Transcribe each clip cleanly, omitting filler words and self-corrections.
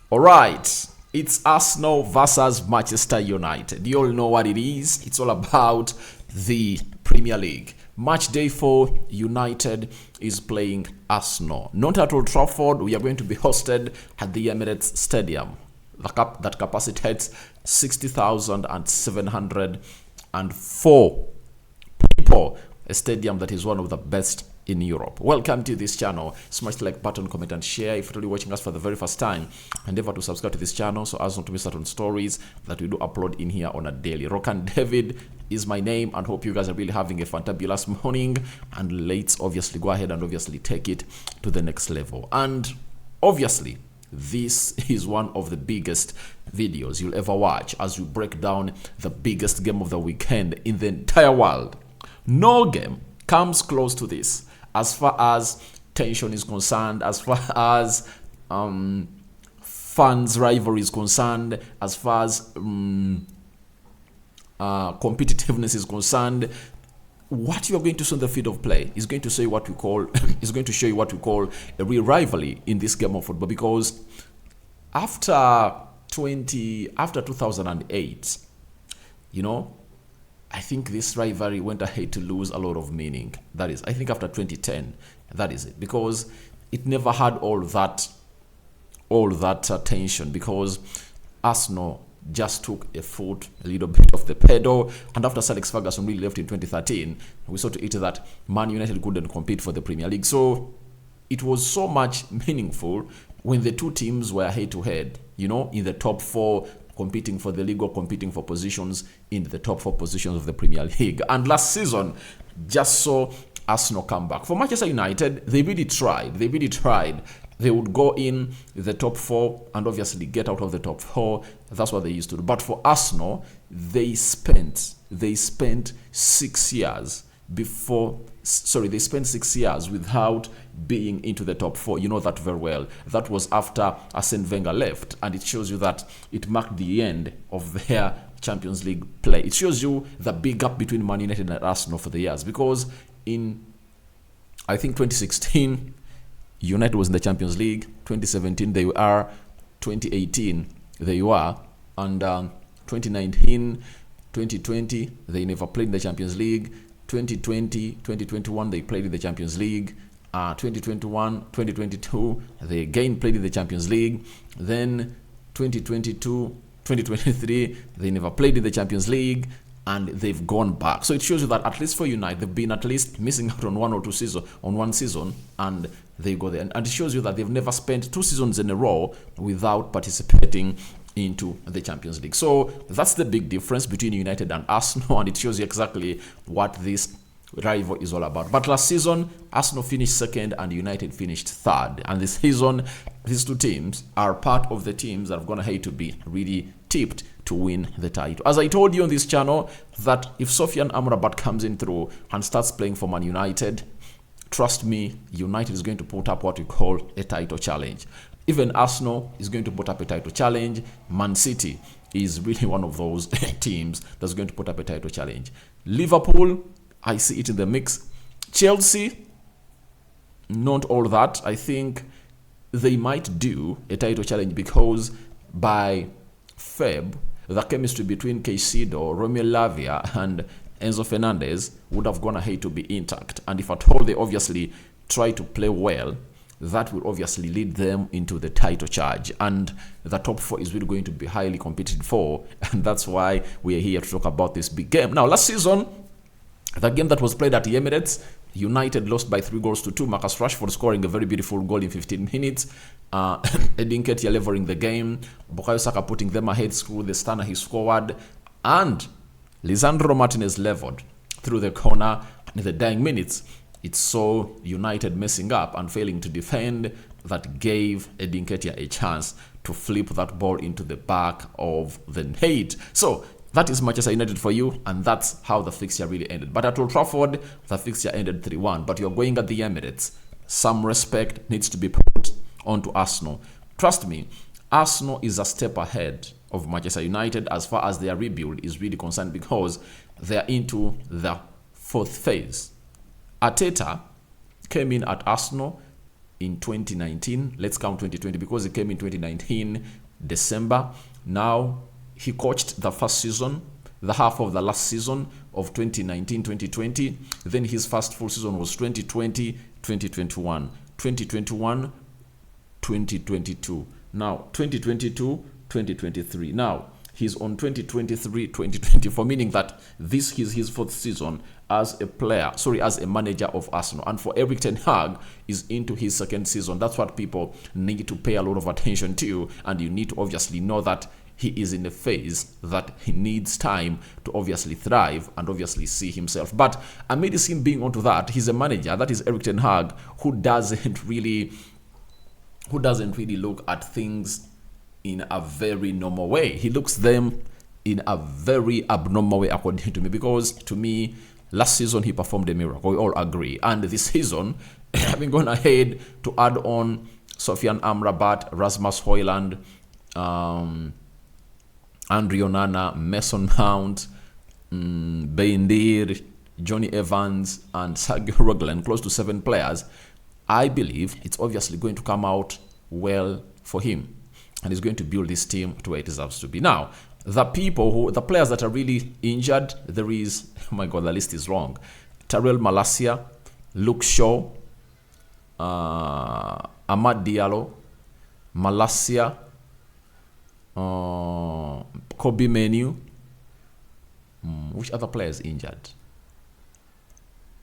All right, it's Arsenal versus Manchester United. You all know what it is. It's all about the Premier League. Match day 4, United is playing Arsenal. Not at Old Trafford. We are going to be hosted at the Emirates Stadium. That capacitates 60,704 people. A stadium that is one of the best in Europe. Welcome to this channel. Smash the like button, comment and share. If you're really watching us for the very first time, endeavor to subscribe to this channel so as not to miss out on stories that we do upload in here on a daily. Rokan David is my name, and hope you guys are really having a fantabulous morning. And let's obviously go ahead and obviously take it to the next level. And obviously, this is one of the biggest videos you'll ever watch as we break down the biggest game of the weekend in the entire world. No game comes close to this as far as tension is concerned, as far as fans' rivalry is concerned, as far as competitiveness is concerned. What you are going to see on the field of play is going to say what we call is going to show you what we call a real rivalry in this game of football, because after 2008, I think this rivalry went ahead to lose a lot of meaning. That is, I think after 2010, that is it, because it never had all that tension, because Arsenal just took a little bit of the pedal, and after Sir Alex Ferguson really left in 2013, we saw to it that Man United couldn't compete for the Premier League. So it was so much meaningful when the two teams were head to head, in the top 4, competing for the league or competing for positions in the top 4 positions of the Premier League. And last season just saw Arsenal come back. For Manchester United, they really tried. They would go in the top 4 and obviously get out of the top 4. That's what they used to do. But for Arsenal, they spent 6 years they spent 6 years without being into the top 4. You know that very well. That was after Arsene Wenger left, and it shows you that it marked the end of their Champions League play. It shows you the big gap between Man United and Arsenal for the years, because in, I think, 2016, United was in the Champions League. 2017 they were, 2018 they were, and 2019, 2020 they never played in the Champions League. 2020, 2021 they played in the Champions League. 2021, 2022 they again played in the Champions League. Then 2022, 2023 they never played in the Champions League, and they've gone back. So it shows you that at least for United, they've been at least missing out on one season, and they go there. And it shows you that they've never spent 2 seasons in a row without participating into the Champions League. So that's the big difference between United and Arsenal, and it shows you exactly what this rival is all about. But last season, Arsenal finished 2nd and United finished 3rd. And this season, these two teams are part of the teams that have gone ahead to be really tipped to win the title. As I told you on this channel, that if Sofian Amrabat comes in through and starts playing for Man United, trust me, United is going to put up what we call a title challenge. Even Arsenal is going to put up a title challenge. Man City is really one of those teams that's going to put up a title challenge. Liverpool, I see it in the mix. Chelsea, not all that. I think they might do a title challenge, because by Feb, the chemistry between Caicedo, Romeo Lavia, and Enzo Fernandez would have gone ahead to be intact. And if at all they obviously try to play well, that will obviously lead them into the title charge. And the top 4 is really going to be highly competed for. And that's why we are here to talk about this big game. Now, last season, the game that was played at the Emirates, United lost by 3-2. Marcus Rashford scoring a very beautiful goal in 15 minutes. Edin Ketia leveling the game. Bukayo Saka putting them ahead through the stunner he scored. And Lisandro Martinez leveled through the corner in the dying minutes. It saw United messing up and failing to defend. That gave Edin Ketia a chance to flip that ball into the back of the net. So that is Manchester United for you, and that's how the fixture really ended. But at Old Trafford, the fixture ended 3-1. But you're going at the Emirates. Some respect needs to be put onto Arsenal. Trust me, Arsenal is a step ahead of Manchester United as far as their rebuild is really concerned, because they're into the 4th phase. Arteta came in at Arsenal in 2019. Let's count 2020 because he came in 2019 December. Now he coached the first season, the half of the last season of 2019-2020. Then his first full season was 2020-2021, 2021-2022. Now 2022-2023. Now he's on 2023-2024, meaning that this is his fourth season as a player, as a manager of Arsenal. And for Erik ten Hag is into his second season. That's what people need to pay a lot of attention to, and you need to obviously know that he is in a phase that he needs time to obviously thrive and obviously see himself. But amidst him being onto that, he's a manager, that is Erik ten Hag, who doesn't really look at things in a very normal way. He looks them in a very abnormal way, according to me, because to me, last season he performed a miracle. We all agree. And this season, having gone ahead to add on Sofiane Amrabat, Rasmus Hojlund, Andre Onana, Mason Mount, Beindir, Johnny Evans, and Sergio Roglen, close to 7 players, I believe it's obviously going to come out well for him. And he's going to build this team to where it deserves to be. Now, the players that are really injured, there is, oh my God, the list is long. Tyrell Malacia, Luke Shaw, Amad Diallo, Malacia, Kobe Menu. Which other players injured?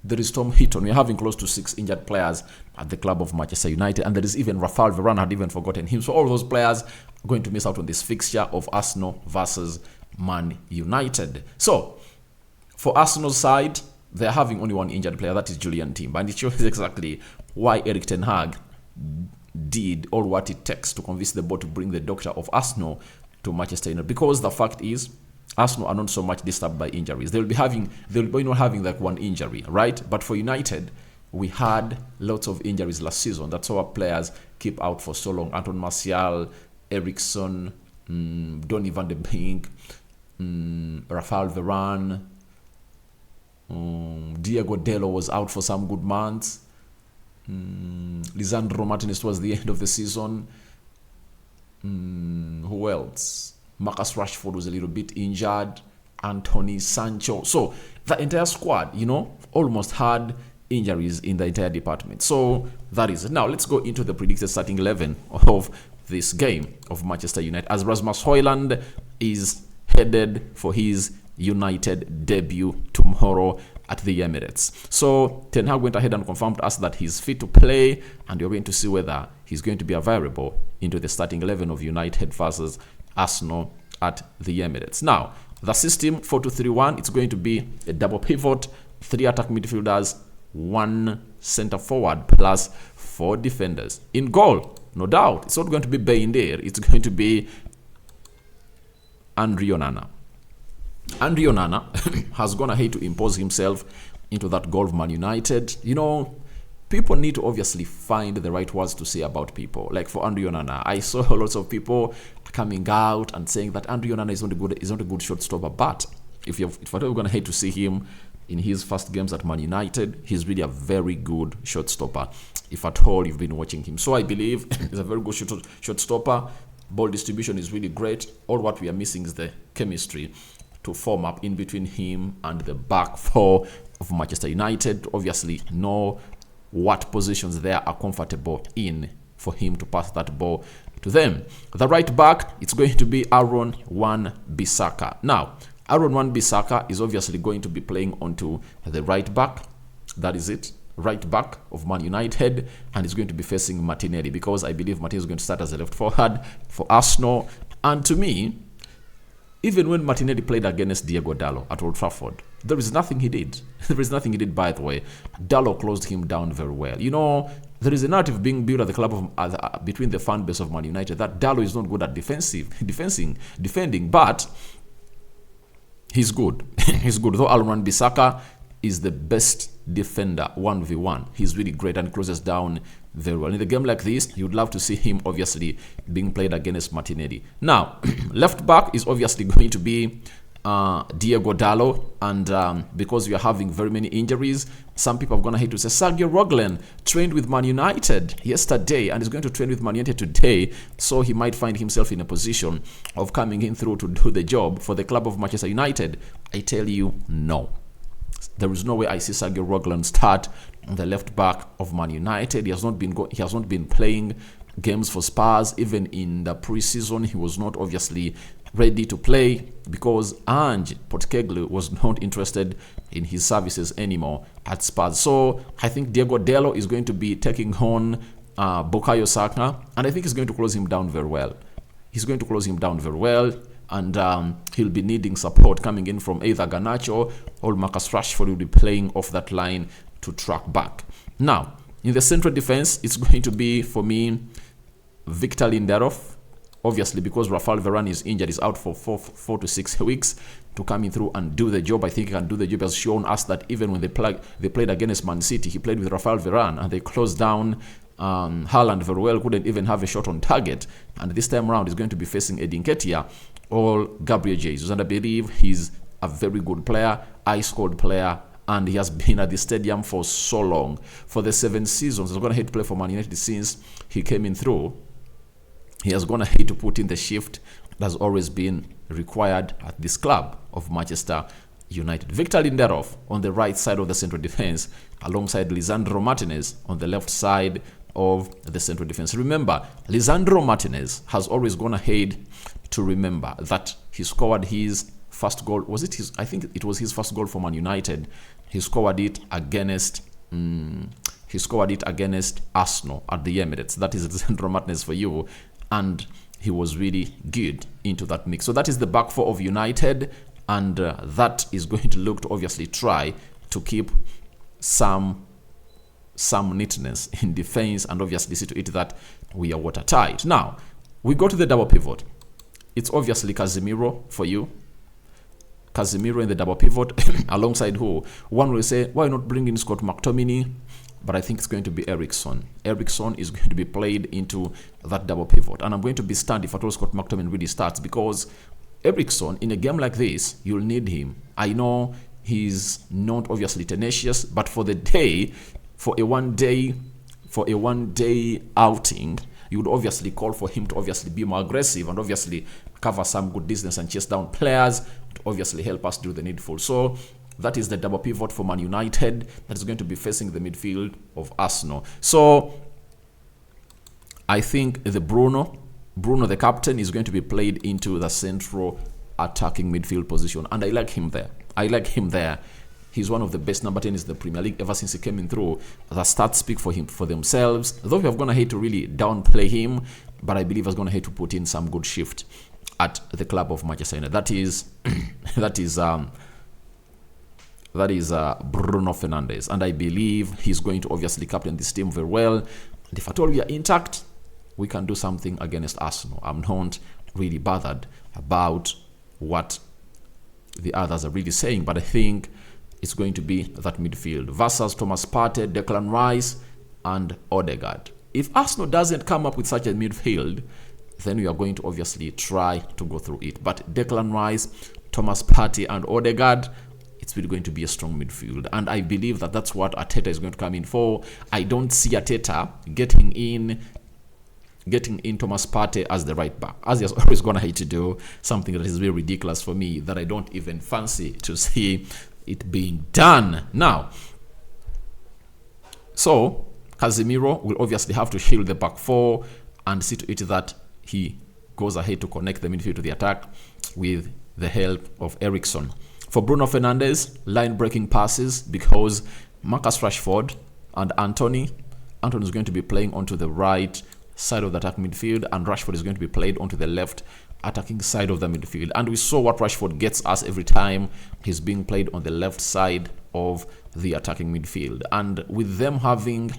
There is Tom Heaton. We're having close to 6 injured players at the club of Manchester United. And there is even Rafael Varane, had even forgotten him. So all those players are going to miss out on this fixture of Arsenal versus Man United. So for Arsenal's side, they're having only one injured player. That is Julian Timber. And it shows exactly why Erik ten Hag did all what it takes to convince the board to bring the doctor of Arsenal to Manchester United. Because the fact is, Arsenal are not so much disturbed by injuries. They'll be not having like one injury, right? But for United, we had lots of injuries last season. That's why our players keep out for so long. Anton Martial, Eriksson, Donny van de Beek, Rafael Varane, Diego Delo was out for some good months. Lisandro Martinez towards the end of the season. Who else? Marcus Rashford was a little bit injured. Anthony Sancho. So the entire squad, almost had injuries in the entire department. So that is it. Now let's go into the predicted starting 11 of this game of Manchester United, as Rasmus Hojlund is headed for his United debut tomorrow at the Emirates. So Ten Hag went ahead and confirmed to us that he's fit to play, and you're going to see whether he's going to be available into the starting 11 of United versus Arsenal at the Emirates. Now, the system 4-2-3-1, it's going to be a double pivot, 3 attack midfielders, 1 center forward plus 4 defenders. In goal, no doubt, it's not going to be Beindir, it's going to be Andre Onana. Andre Onana has gone ahead to impose himself into that goal of Man United. People need to obviously find the right words to say about people. Like for Andre Onana, I saw lots of people coming out and saying that Andre Onana is not a good shot stopper. But if you're going to hate to see him in his first games at Man United, he's really a very good shot stopper, if at all you've been watching him. So I believe he's a very good shot stopper. Ball distribution is really great. All what we are missing is the chemistry to form up in between him and the back four of Manchester United. Obviously, know what positions they are comfortable in for him to pass that ball to them. The right back, it's going to be Aaron Wan-Bissaka. Now, Aaron Wan-Bissaka is obviously going to be playing onto the right back. That is it. Right back of Man United, and he's going to be facing Martinelli, because I believe Martinelli is going to start as a left forward for Arsenal. And to me, even when Martinelli played against Diego Dallo at Old Trafford, there is nothing he did. There is nothing he did, by the way. Dallo closed him down very well. There is a narrative being built at the club of between the fan base of Man United that Dallo is not good at defending, but he's good. He's good. Though Aaron Wan-Bissaka is the best defender 1v1. He's really great and closes down very well. In a game like this, you'd love to see him obviously being played against Martinelli. Now, left back is obviously going to be Diego Dallo, and because we are having very many injuries, some people are going to hate to say Sergio Roglen trained with Man United yesterday and is going to train with Man United today, so he might find himself in a position of coming in through to do the job for the club of Manchester United. I tell you, no. There is no way I see Sergio Roglen start on the left back of Man United. He has not been playing games for Spurs. Even in the preseason, he was not obviously ready to play because Ange Postecoglou was not interested in his services anymore at Spurs. So I think Diego Dallo is going to be taking on Bukayo Saka, and I think he's going to close him down very well. And he'll be needing support coming in from either Garnacho or Marcus Rashford will be playing off that line to track back. Now, in the central defense, it's going to be, for me, Victor Lindelof. Obviously, because Rafael Varane is injured, is out for 4 to 6 weeks to come in through and do the job. I think he can do the job. Has shown us that even when they played against Man City, he played with Rafael Varane and they closed down Haaland very well, couldn't even have a shot on target. And this time around, he's going to be facing Edin Nketiah or Gabriel Jesus. And I believe he's a very good player, ice-cold player, and he has been at the stadium for so long. For the 7 seasons, he's going to hate to play for Man United since he came in through. He has gone ahead to put in the shift that has always been required at this club of Manchester United. Victor Lindelof on the right side of the central defense, alongside Lisandro Martinez on the left side of the central defense. Remember, Lisandro Martinez has always gone ahead to remember that he scored his first goal. Was it his? I think it was his first goal for Man United. He scored it against Arsenal at the Emirates. That is Lisandro Martinez for you. And he was really good into that mix. So that is the back four of United, and that is going to look to obviously try to keep some neatness in defense, and obviously see to it that we are watertight. Now, we go to the double pivot. It's obviously Casemiro for you. Casemiro in the double pivot, alongside who? One will say, why not bring in Scott McTominay? But I think it's going to be Eriksen. Eriksen is going to be played into that double pivot. And I'm going to be stunned if at all Scott McTominay really starts, because Eriksen, in a game like this, you'll need him. I know he's not obviously tenacious, but for the day, for a one day outing, you would obviously call for him to obviously be more aggressive and obviously cover some good distance and chase down players to obviously help us do the needful. So that is the double pivot for Man United that is going to be facing the midfield of Arsenal. So I think the Bruno the captain, is going to be played into the central attacking midfield position, and I like him there. He's one of the best number 10s in the Premier League ever since he came in through. The stats speak for themselves. Though we have gone ahead to really downplay him, but I believe he's gone ahead to put in some good shift at the club of Manchester United. That is Bruno Fernandes, and I believe he's going to obviously captain this team very well. And if at all we are intact, we can do something against Arsenal. I'm not really bothered about what the others are really saying, but I think it's going to be that midfield versus Thomas Partey, Declan Rice, and Odegaard. If Arsenal doesn't come up with such a midfield, then we are going to obviously try to go through it. But Declan Rice, Thomas Partey, and Odegaard, it's really going to be a strong midfield. And I believe that that's what Arteta is going to come in for. I don't see Arteta getting in Thomas Partey as the right back, as he has always gone ahead to do, something that is very ridiculous for me, that I don't even fancy to see it being done. Now, so Casemiro will obviously have to shield the back four and see to it that he goes ahead to connect the midfield to the attack with the help of Eriksen. For Bruno Fernandes, line-breaking passes, because Marcus Rashford and Anthony is going to be playing onto the right side of the attack midfield, and Rashford is going to be played onto the left attacking side of the midfield. And we saw what Rashford gets us every time he's being played on the left side of the attacking midfield. And with them having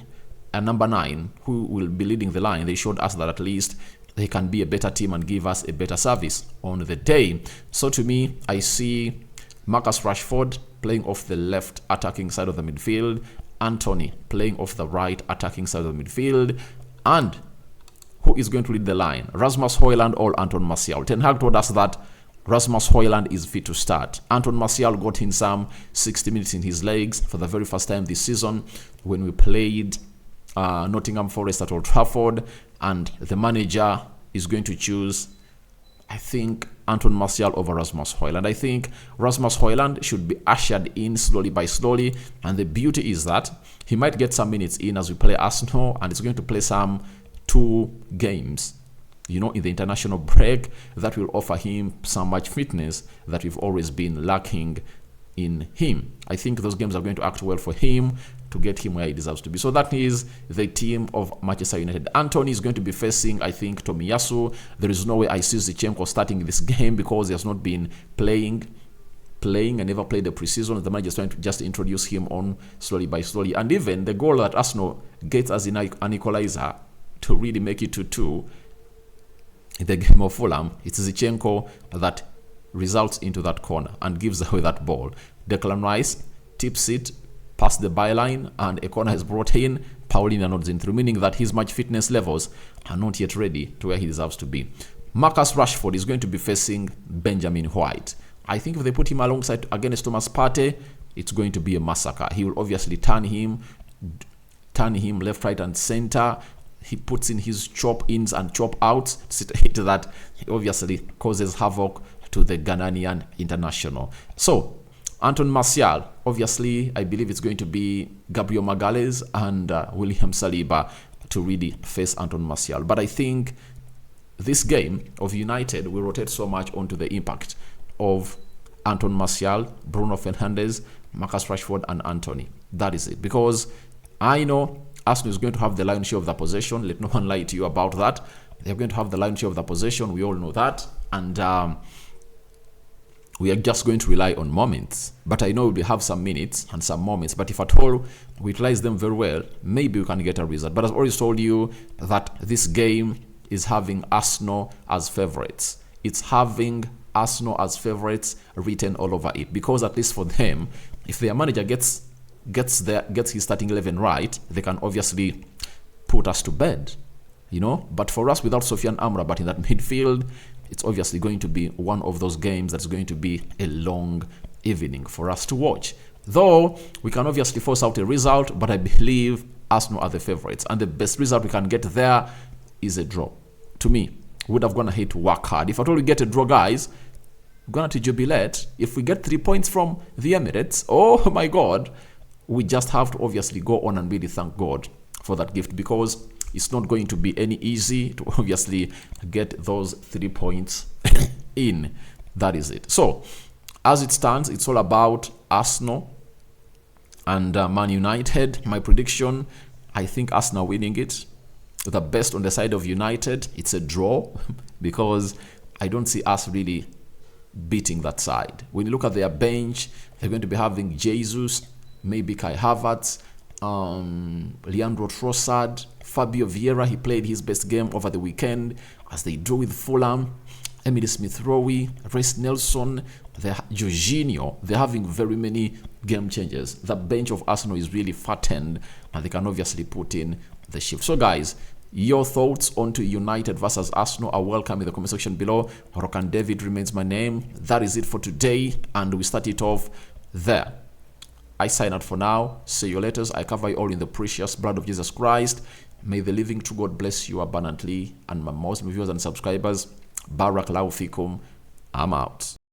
a number 9 who will be leading the line, they showed us that at least they can be a better team and give us a better service on the day. So to me, I see Marcus Rashford playing off the left attacking side of the midfield, Anthony playing off the right attacking side of the midfield, and who is going to lead the line, Rasmus Hojlund or Anton Martial? Ten Hag told us that Rasmus Hojlund is fit to start. Anton Martial got in some 60 minutes in his legs for the very first time this season when we played Nottingham Forest at Old Trafford, and the manager is going to choose, I think, Anton Martial over Rasmus Hojlund. I think Rasmus Hojlund should be ushered in slowly by slowly, and the beauty is that he might get some minutes in as we play Arsenal, and he's going to play some 2 games, in the international break, that will offer him some match fitness that we've always been lacking in him. I think those games are going to act well for him to get him where he deserves to be. So that is the team of Manchester United. Antony is going to be facing, I think, Tomiyasu. There is no way I see Zinchenko starting this game because he has not been playing and never played the preseason. The manager is trying to just introduce him on slowly by slowly. And even the goal that Arsenal gets as an equalizer to really make it 2-2 in the game of Fulham, it's Zinchenko that results into that corner and gives away that ball. Declan Rice tips it past the byline, and a corner is brought in. Paulina nods in through, meaning that his match fitness levels are not yet ready to where he deserves to be. Marcus Rashford is going to be facing Benjamin White. I think if they put him alongside against Thomas Partey, it's going to be a massacre. He will obviously turn him left, right, and center. He puts in his chop ins and chop outs that he obviously causes havoc to the Ghanaian international. So Anton Martial, obviously, I believe it's going to be Gabriel Magalhaes and William Saliba to really face Anton Martial. But I think this game of United will rotate so much onto the impact of Anton Martial, Bruno Fernandes, Marcus Rashford, and Anthony. That is it. Because I know Arsenal is going to have the lion's share of the possession. Let no one lie to you about that. They're going to have the lion's share of the possession. We all know that. And we are just going to rely on moments. But I know we'll have some minutes and some moments. But if at all we utilize them very well, maybe we can get a result. But I've already told you that this game is having Arsenal as favorites. It's having Arsenal as favorites written all over it. Because at least for them, if their manager gets his starting 11 right, they can obviously put us to bed. But for us, without Sofiane Amrabat in that midfield, it's obviously going to be one of those games that's going to be a long evening for us to watch. Though we can obviously force out a result, but I believe Arsenal are the favorites. And the best result we can get there is a draw. To me, we would have gone ahead to work hard. If at all we get a draw, guys, we're going to jubilate. If we get 3 points from the Emirates, oh my God, we just have to obviously go on and really thank God for that gift, because it's not going to be any easy to obviously get those 3 points in. That is it. So, as it stands, it's all about Arsenal and Man United. My prediction, I think Arsenal winning it. The best on the side of United, it's a draw, because I don't see us really beating that side. When you look at their bench, they're going to be having Jesus, maybe Kai Havertz, Leandro Trossard, Fabio Vieira. He played his best game over the weekend as they drew with Fulham. Emily Smith-Rowe, Reece Nelson, Jorginho. They're having very many game changers. The bench of Arsenal is really fattened, and they can obviously put in the shift. So guys, your thoughts onto United versus Arsenal are welcome in the comment section below. Rokan David remains my name. That is it for today, and we start it off there. I sign out for now. See you later. I cover you all in the precious blood of Jesus Christ. May the living true God bless you abundantly. And my Muslim viewers and subscribers, Barakallahu fikum. I'm out.